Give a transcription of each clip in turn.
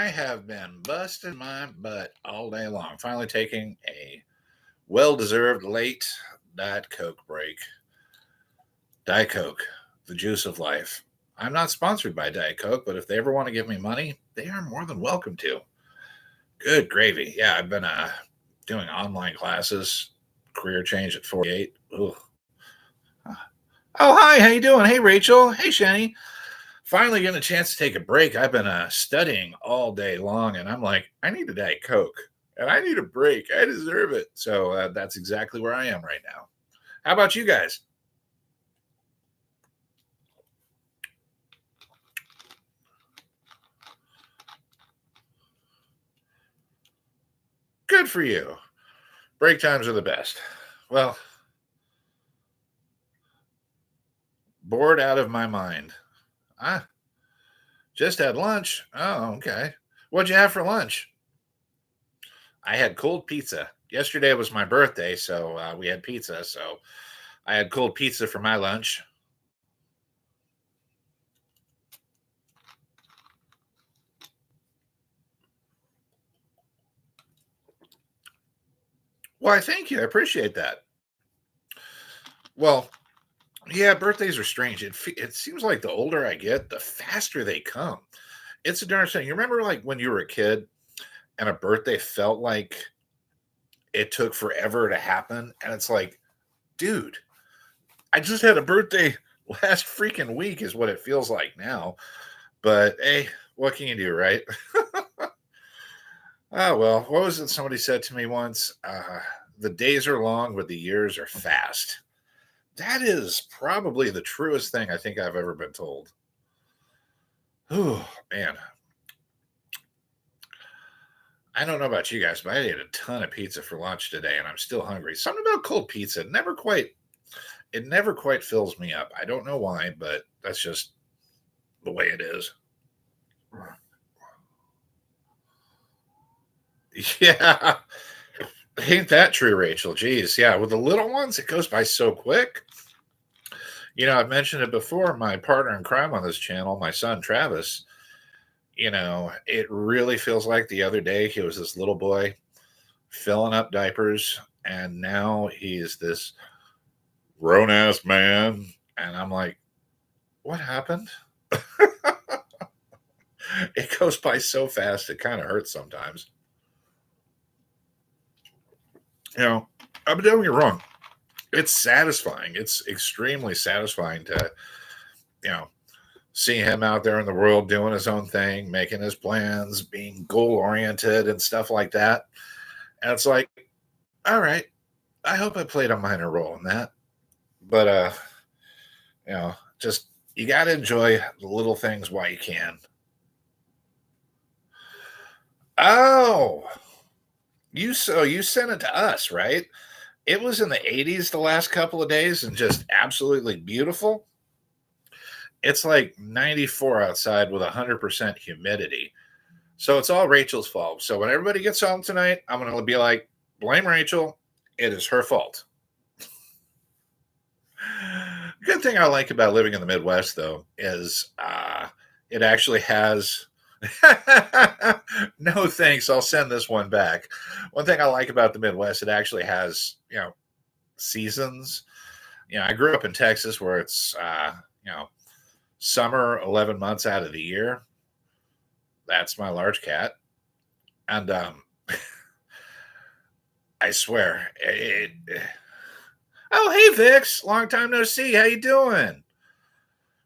I have been busting my butt all day long, finally taking a well deserved late Diet Coke break. Diet Coke, the juice of life. I'm not sponsored by Diet Coke, but if they ever want to give me money, they are more than welcome to. Good gravy. Yeah, I've been doing online classes, career change at 48. Ugh. Oh, hi, how you doing? Hey, Rachel. Hey, Shani. Finally getting a chance to take a break. I've been studying all day long, and I'm like, I need a Diet Coke, and I need a break. I deserve it. So that's exactly where I am right now. How about you guys? Good for you. Break times are the best. Well, bored out of my mind. Ah, just had lunch. Oh, okay. What'd you have for lunch? I had cold pizza. Yesterday was my birthday, so we had pizza. So I had cold pizza for my lunch. Why, thank you. I appreciate that. Well, yeah, birthdays are strange. It seems like the older I get, the faster they come. It's a darn thing. You remember like when you were a kid and a birthday felt like it took forever to happen, and it's like, dude, I just had a birthday last freaking week is what it feels like now. But hey, what can you do, right? Oh well, what was it somebody said to me once? The days are long, but the years are fast. That is probably the truest thing I think I've ever been told. Oh man, I don't know about you guys, but I ate a ton of pizza for lunch today, and I'm still hungry. Something about cold pizza it never quite fills me up. I don't know why, but that's just the way it is. Yeah, ain't that true, Rachel? Jeez, yeah. With the little ones, it goes by so quick. I've mentioned it before. My partner in crime on this channel, my son Travis. It really feels like the other day he was this little boy filling up diapers, and now he's this grown ass man. And I'm like, what happened? It goes by so fast, it kind of hurts sometimes. You know, I'm doing it wrong. It's satisfying. It's extremely satisfying to, you know, see him out there in the world doing his own thing, making his plans, being goal oriented and stuff like that. And it's like, all right, I hope I played a minor role in that. But just you got to enjoy the little things while you can. Oh, you sent it to us, right? It was in the 80s the last couple of days and just absolutely beautiful. It's like 94 outside with 100% humidity. So it's all Rachel's fault. So when everybody gets home tonight, I'm going to be like, blame Rachel. It is her fault. Good thing I like about living in the Midwest, though, is it actually has. No thanks. I'll send this one back. One thing I like about the Midwest, it actually has, seasons. I grew up in Texas where it's, summer 11 months out of the year. That's my large cat. And I swear, oh, hey, Vix. Long time no see. How you doing?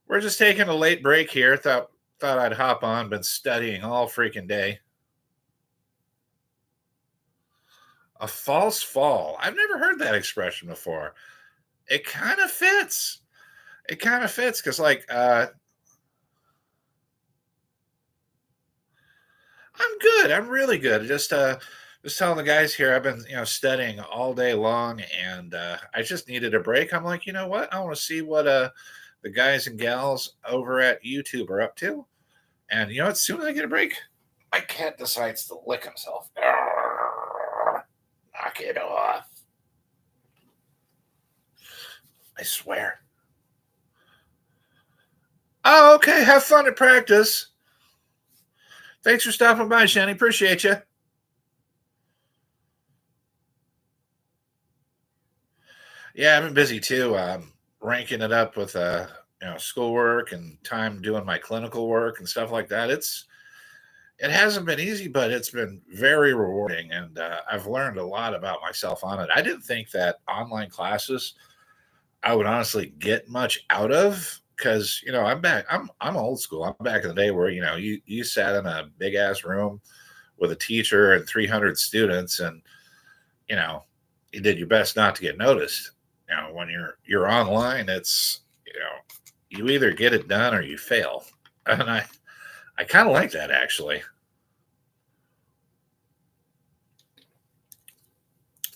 We're just taking a late break here. Thought I'd hop on. Been studying all freaking day. A false fall. I've never heard that expression before. It kind of fits. It kind of fits because, like, I'm good. I'm really good. Just telling the guys here. I've been, studying all day long, and I just needed a break. I'm like, you know what? I want to see what the guys and gals over at YouTube are up to. And as soon as I get a break, my cat decides to lick himself. Arrgh, knock it off. I swear. Oh, okay. Have fun at practice. Thanks for stopping by, Shanny. Appreciate you. Yeah, I've been busy too. Ranking it up with schoolwork and time doing my clinical work and stuff like that. It hasn't been easy, but it's been very rewarding, and I've learned a lot about myself on it. I didn't think that online classes I would honestly get much out of because I'm back. I'm old school. I'm back in the day where you sat in a big ass room with a teacher and 300 students, and you know you did your best not to get noticed. When you're online, it's you either get it done or you fail, and I kind of like that actually.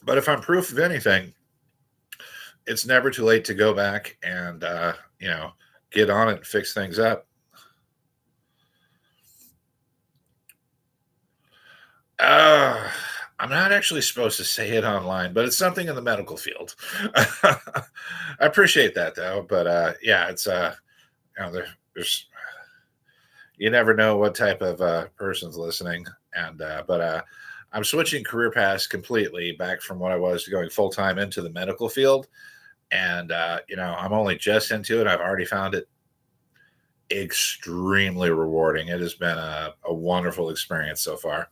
But if I'm proof of anything, it's never too late to go back and get on it and fix things up. Uh, I'm not actually supposed to say it online, but it's something in the medical field. I appreciate that though, but yeah, it's there's you never know what type of person's listening, and but I'm switching career paths completely back from what I was going full time into the medical field, and I'm only just into it. I've already found it extremely rewarding. It has been a wonderful experience so far.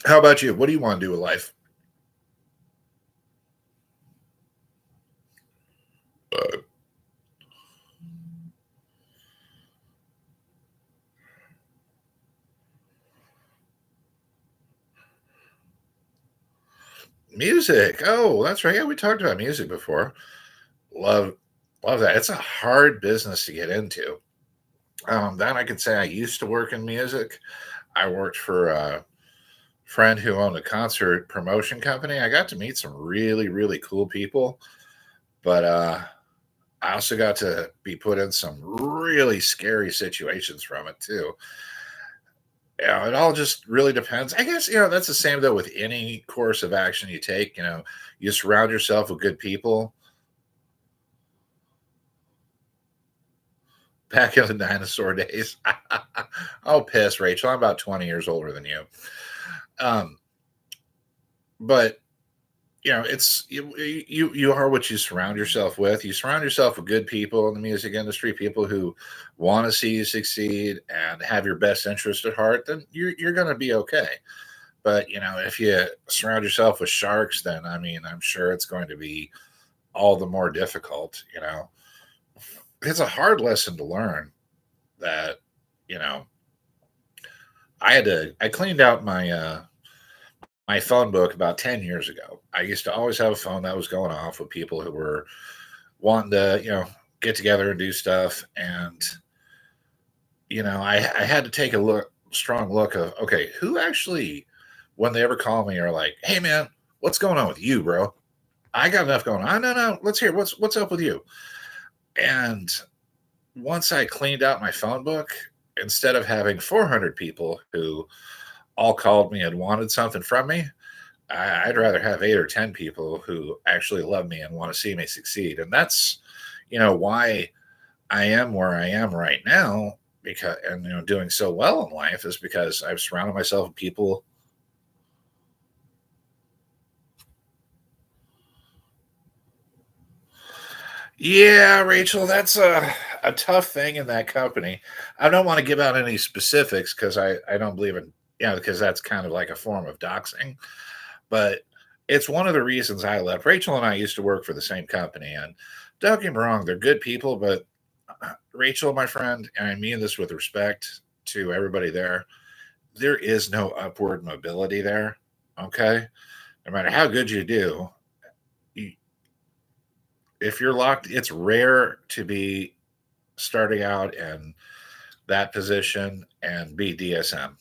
How about you? What do you want to do with life? Uh, Music. Oh, that's right. Yeah, we talked about music before. Love, love that. It's a hard business to get into. That I could say I used to work in music. I worked for a friend who owned a concert promotion company. I got to meet some really, really cool people, but I also got to be put in some really scary situations from it too. It all just really depends. I guess, that's the same though with any course of action you take. You surround yourself with good people. Back in the dinosaur days. Oh, piss, Rachel. I'm about 20 years older than you. Um, but it's you are what you surround yourself with. You surround yourself with good people in the music industry, people who want to see you succeed and have your best interest at heart, then you're going to be okay. But if you surround yourself with sharks, then I mean, I'm sure it's going to be all the more difficult. It's a hard lesson to learn that you know I cleaned out my phone book about 10 years ago. I used to always have a phone that was going off with people who were wanting to, get together and do stuff. And, I had to take a strong look of, okay, who actually, when they ever call me, are like, hey, man, what's going on with you, bro? I got enough going on. No, no, let's hear what's up with you. And once I cleaned out my phone book, instead of having 400 people who all called me and wanted something from me, I'd rather have 8 or 10 people who actually love me and want to see me succeed. And that's, why I am where I am right now, because, and, doing so well in life is because I've surrounded myself with people. Yeah, Rachel, that's a tough thing in that company. I don't want to give out any specifics because I don't believe in, because that's kind of like a form of doxing. But it's one of the reasons I left. Rachel and I used to work for the same company, and don't get me wrong, they're good people. But Rachel, my friend, and I mean this with respect to everybody there is no upward mobility there. Okay, no matter how good you do, you, if you're locked, it's rare to be starting out in that position and be DSM.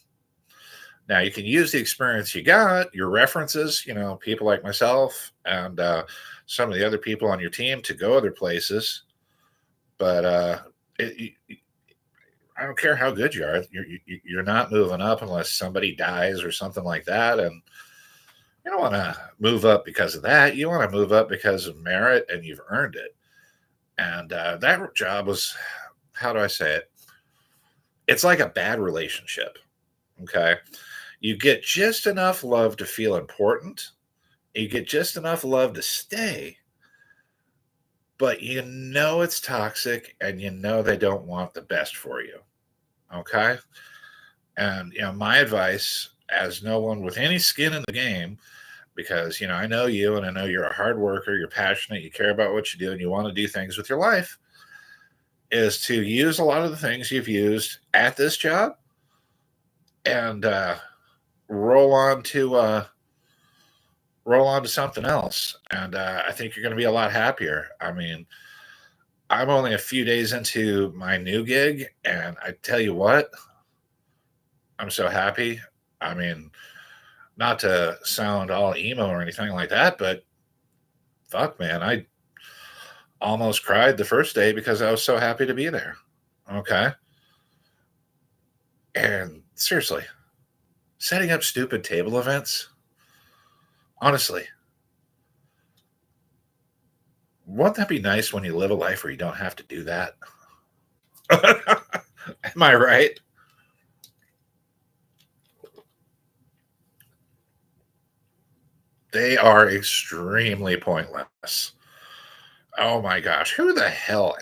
Now you can use the experience you got, your references, people like myself and some of the other people on your team to go other places. But I don't care how good you are, you're not moving up unless somebody dies or something like that. And you don't want to move up because of that. You want to move up because of merit and you've earned it. And that job was, how do I say it? It's like a bad relationship. Okay. You get just enough love to feel important, you get just enough love to stay, but you know it's toxic and you know they don't want the best for you. Okay. And, my advice, as no one with any skin in the game, because, I know you and I know you're a hard worker, you're passionate, you care about what you do, and you want to do things with your life, is to use a lot of the things you've used at this job and roll on to roll on to something else. And I think you're going to be a lot happier. I mean, I'm only a few days into my new gig, and I tell you what, I'm so happy. I mean, not to sound all emo or anything like that, but fuck, man, I almost cried the first day because I was so happy to be there. Okay. And seriously, setting up stupid table events, honestly, wouldn't that be nice when you live a life where you don't have to do that? Am I right? They are extremely pointless. Oh my gosh, who the hell?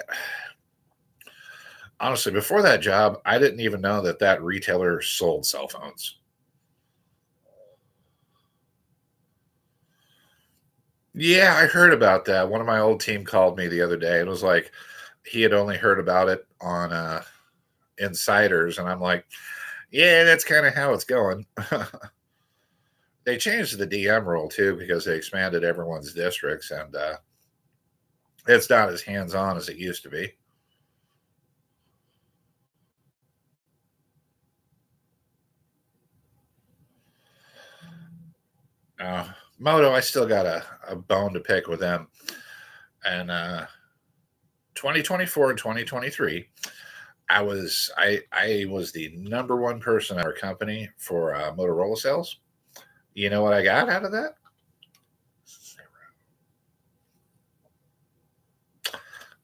Honestly, before that job, I didn't even know that that retailer sold cell phones. Yeah, I heard about that. One of my old team called me the other day and was like, he had only heard about it on Insiders, and I'm like, yeah, that's kind of how it's going. They changed the DM rule too because they expanded everyone's districts, and it's not as hands on as it used to be. Moto, I still got a bone to pick with them. And 2024 and 2023, I was the number one person at our company for Motorola sales. You know what I got out of that?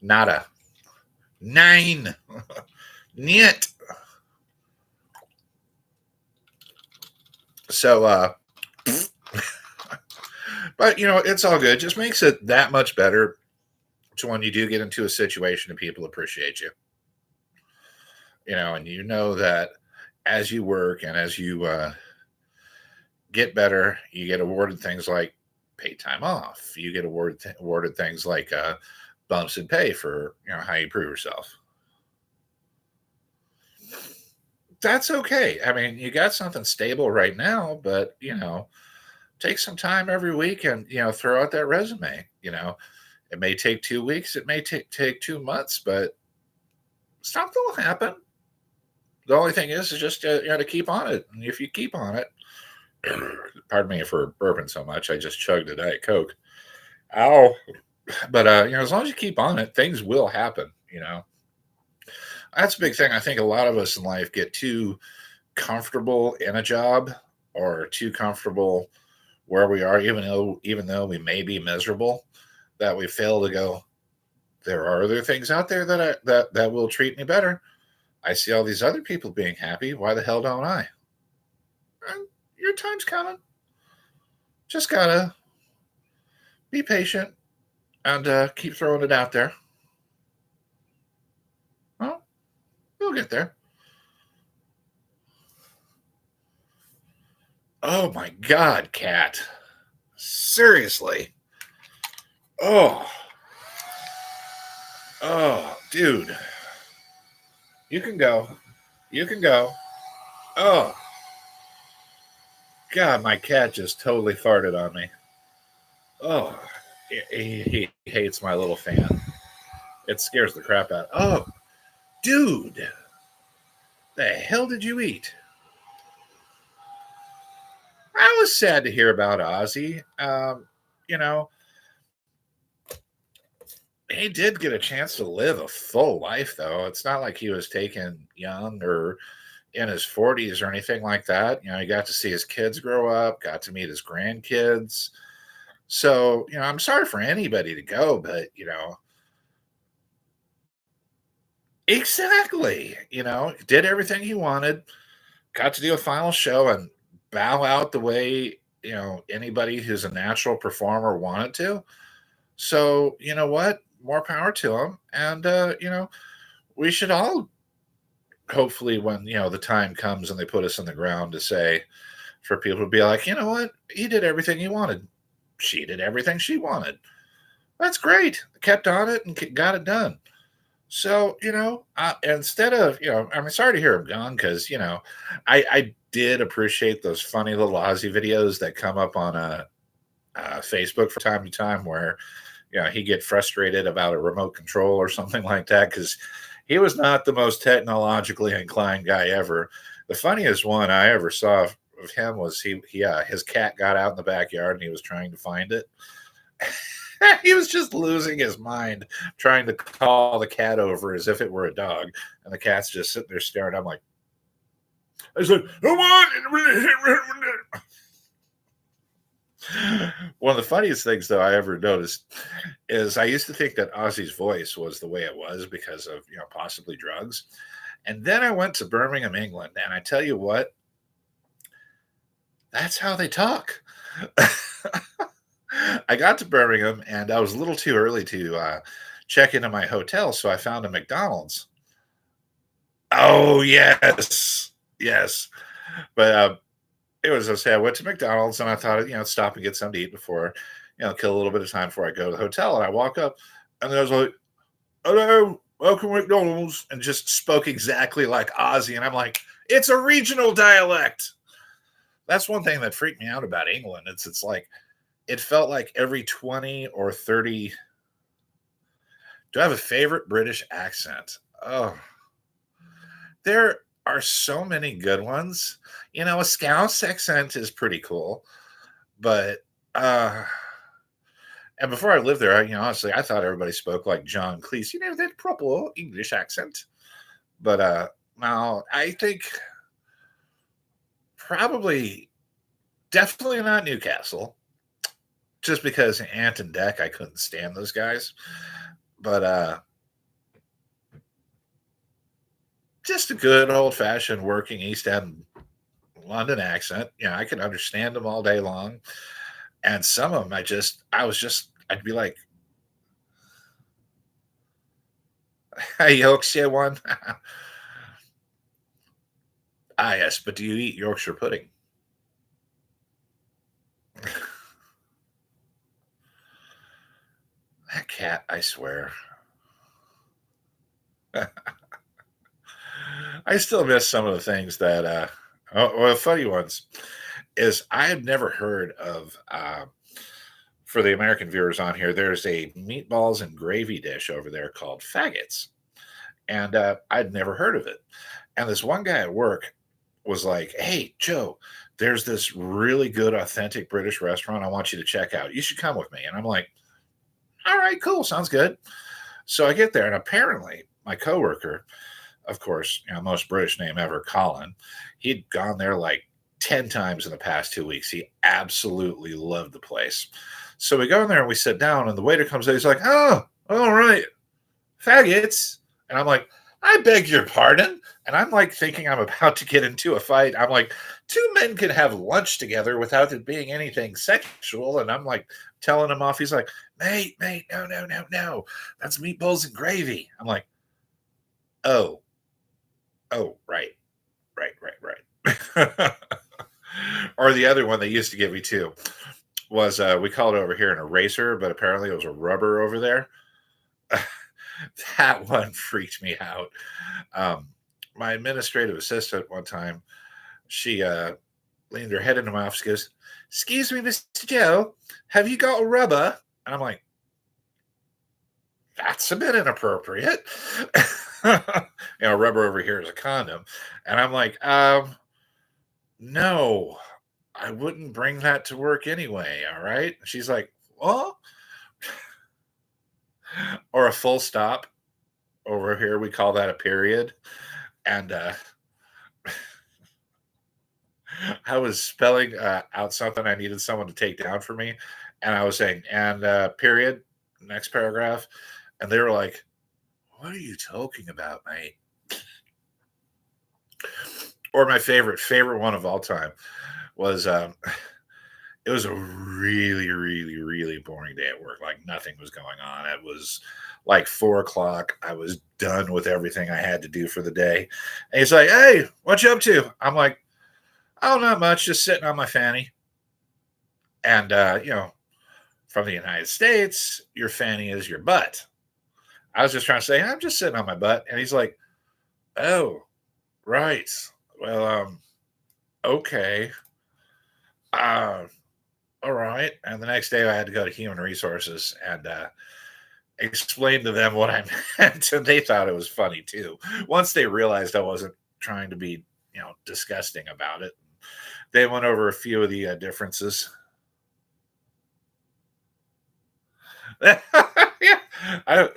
Nada. Nine. Niet. So but it's all good. Just makes it that much better to when you do get into a situation and people appreciate you. And you know that as you work and as you get better, you get awarded things like paid time off. You get awarded things like bumps in pay for how you prove yourself. That's okay. I mean, you got something stable right now, but take some time every week and throw out that resume. It may take 2 weeks, it may take 2 months, but something will happen. The only thing is just to keep on it. And if you keep on it, pardon me for burping so much. I just chugged a Diet Coke. Ow. But as long as you keep on it, things will happen. That's a big thing. I think a lot of us in life get too comfortable in a job or too comfortable where we are, even though we may be miserable, that we fail to go. There are other things out there that will treat me better. I see all these other people being happy. Why the hell don't I? And your time's coming. Just gotta be patient and keep throwing it out there. Well, we'll get there. Oh my God, cat. Seriously. Oh, oh, dude. You can go. You can go. Oh, God, my cat just totally farted on me. Oh, he hates my little fan. It scares the crap out. Oh, dude. The hell did you eat? I was sad to hear about Ozzy. You know, he did get a chance to live a full life, though. It's not like he was taken young or in his 40s or anything like that. He got to see his kids grow up, got to meet his grandkids. So, I'm sorry for anybody to go, but, Exactly. Did everything he wanted, got to do a final show and bow out the way, anybody who's a natural performer wanted to. So, you know what? More power to him. And, we should all hopefully, when, the time comes and they put us in the ground to say, for people to be like, you know what? He did everything he wanted. She did everything she wanted. That's great. Kept on it and got it done. So, instead of, I'm sorry to hear him gone because, I did appreciate those funny little Aussie videos that come up on Facebook from time to time where, he'd get frustrated about a remote control or something like that because he was not the most technologically inclined guy ever. The funniest one I ever saw of him was his cat got out in the backyard and he was trying to find it. He was just losing his mind trying to call the cat over as if it were a dog. And the cat's just sitting there staring. I'm like, I said, come on. One of the funniest things, though, I ever noticed is I used to think that Ozzy's voice was the way it was because of, possibly drugs. And then I went to Birmingham, England. And I tell you what, that's how they talk. I got to Birmingham and I was a little too early to check into my hotel, so I found a McDonald's. Oh yes, yes. But it was okay. I went to McDonald's and I thought, stop and get something to eat before, kill a little bit of time before I go to the hotel. And I walk up and I was like, "Hello, welcome to McDonald's," and just spoke exactly like Ozzy. And I'm like, it's a regional dialect. That's one thing that freaked me out about England. It's like it felt like every 20 or 30. Do I have a favorite British accent? Oh, there are so many good ones. A Scouse accent is pretty cool, but uh and before I lived there, honestly, I thought everybody spoke like John Cleese, that proper English accent. But now I think probably definitely not Newcastle, just because Ant and Deck, I couldn't stand those guys. But just a good old fashioned working East End London accent. I could understand them all day long. And some of them, I'd be like, a Yorkshire one. Ah, yes, but do you eat Yorkshire pudding? That cat, I swear. I still miss some of the things that, well, the funny ones is I had never heard of, for the American viewers on here, there's a meatballs and gravy dish over there called faggots. And I'd never heard of it. And this one guy at work was like, "Hey, Joe, there's this really good, authentic British restaurant I want you to check out. You should come with me." And I'm like, "All right, cool. Sounds good." So I get there, and apparently my coworker, of course, most British name ever, Colin, he'd gone there like 10 times in the past 2 weeks. He absolutely loved the place. So we go in there and we sit down, and the waiter comes in. He's like, "Oh, all right, faggots." And I'm like, "I beg your pardon." And I'm like thinking I'm about to get into a fight. I'm like, two men can have lunch together without it being anything sexual. And I'm like telling him off. He's like, mate, no, no, no, no. That's meatballs and gravy. I'm like, oh, oh, right, right. Or the other one they used to give me too was we call it over here an eraser, but apparently it was a rubber over there. That one freaked me out. Um, my administrative assistant one time, she leaned her head into my office, goes, "Excuse me, Mr. Joe, have you got a rubber?" And I'm like, "That's a bit inappropriate." Rubber over here is a condom. And I'm like, no, I wouldn't bring that to work anyway. All right. She's like, "Well," or a full stop. Over here, we call that a period. And I was spelling out something I needed someone to take down for me. And I was saying, and period, next paragraph. And they were like, What are you talking about, mate? Or my favorite one of all time was it was a really, really, really boring day at work. Like nothing was going on. It was like 4 o'clock. I was done with everything I had to do for the day. And he's like, "Hey, what you up to?" I'm like, "Oh, not much. Just sitting on my fanny." And from the United States, your fanny is your butt. I was just trying to say, I'm just sitting on my butt. And he's like, "Oh, right. Well, okay. Uh, all right." And the next day I had to go to human resources and explain to them what I meant. And they thought it was funny too. Once they realized I wasn't trying to be, disgusting about it, they went over a few of the differences. Yeah. I,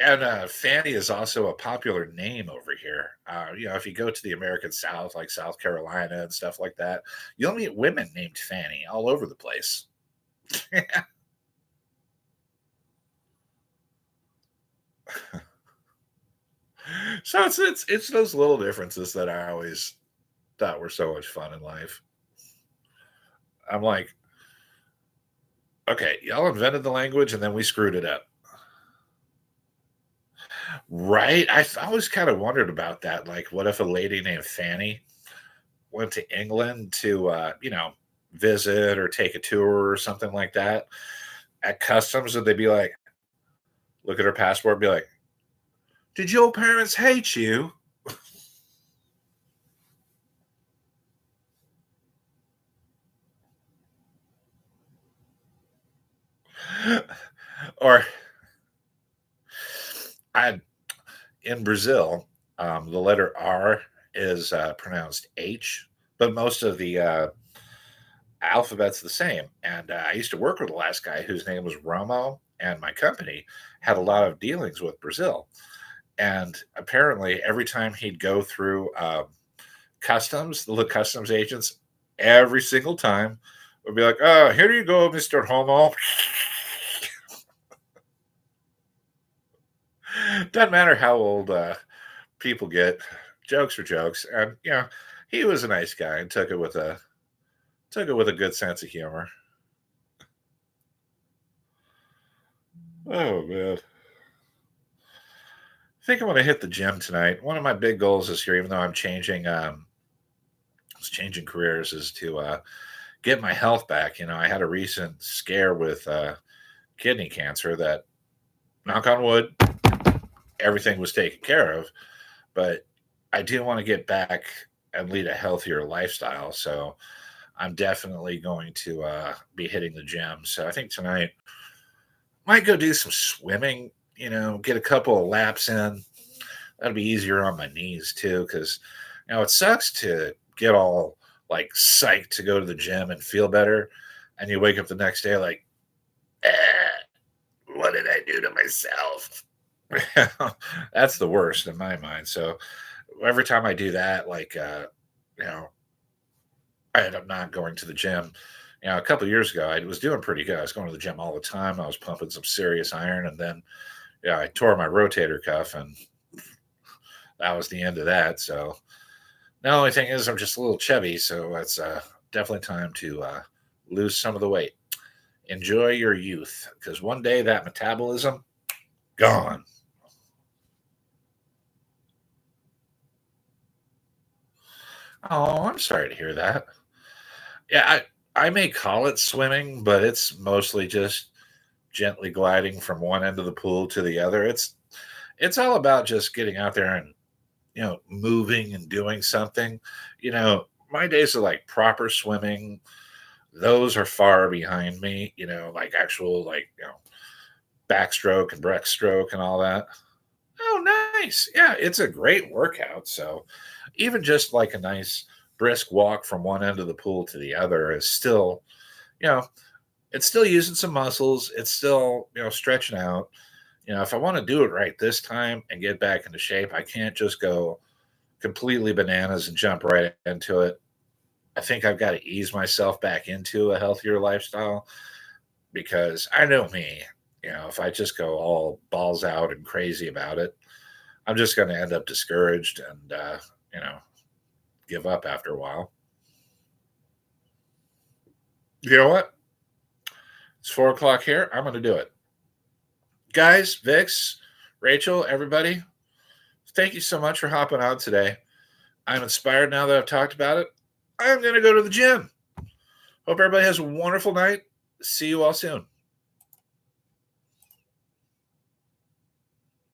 and Fanny is also a popular name over here. If you go to the American South, like South Carolina and stuff like that, you'll meet women named Fanny all over the place. So it's those little differences that I always thought were so much fun in life. I'm like, okay, y'all invented the language and then we screwed it up. Right? I always kind of wondered about that. Like, what if a lady named Fanny went to England to, visit or take a tour or something like that? At customs, would they be like, look at her passport, and be like, "Did your parents hate you?" Or I in Brazil, the letter R is pronounced H, but most of the alphabet's the same. And I used to work with the last guy whose name was Romo, and my company had a lot of dealings with Brazil. And apparently, every time he'd go through customs, the customs agents, every single time would be like, "Oh, here you go, Mister Homo." Doesn't matter how old people get, jokes are jokes, and he was a nice guy and took it with a good sense of humor. Oh man, I think I'm gonna hit the gym tonight. One of my big goals this year, even though I'm changing careers, is to get my health back. I had a recent scare with kidney cancer that, knock on wood, everything was taken care of. But I do want to get back and lead a healthier lifestyle. So I'm definitely going to be hitting the gym. So I think tonight might go do some swimming. Get a couple of laps in. That'll be easier on my knees too, because it sucks to get all like psyched to go to the gym and feel better, and you wake up the next day like, eh, what did I do to myself? That's the worst in my mind. So every time I do that, like, you know, I end up not going to the gym. A couple of years ago, I was doing pretty good. I was going to the gym all the time. I was pumping some serious iron, and then, yeah, I tore my rotator cuff, and that was the end of that. So the only thing is, I'm just a little chubby, so it's definitely time to lose some of the weight. Enjoy your youth, because one day that metabolism gone. Oh, I'm sorry to hear that. Yeah, I may call it swimming, but it's mostly just gently gliding from one end of the pool to the other. It's all about just getting out there and moving and doing something. My days of like proper swimming, those are far behind me. Like actual like backstroke and breaststroke and all that. Oh, nice. Yeah, it's a great workout. So even just like a nice brisk walk from one end of the pool to the other is still, you know, it's still using some muscles. It's still, stretching out. If I want to do it right this time and get back into shape, I can't just go completely bananas and jump right into it. I think I've got to ease myself back into a healthier lifestyle because I know me. If I just go all balls out and crazy about it, I'm just going to end up discouraged and, give up after a while. You know what? It's 4 o'clock here. I'm going to do it. Guys, Vix, Rachel, everybody, thank you so much for hopping on today. I'm inspired now that I've talked about it. I'm going to go to the gym. Hope everybody has a wonderful night. See you all soon.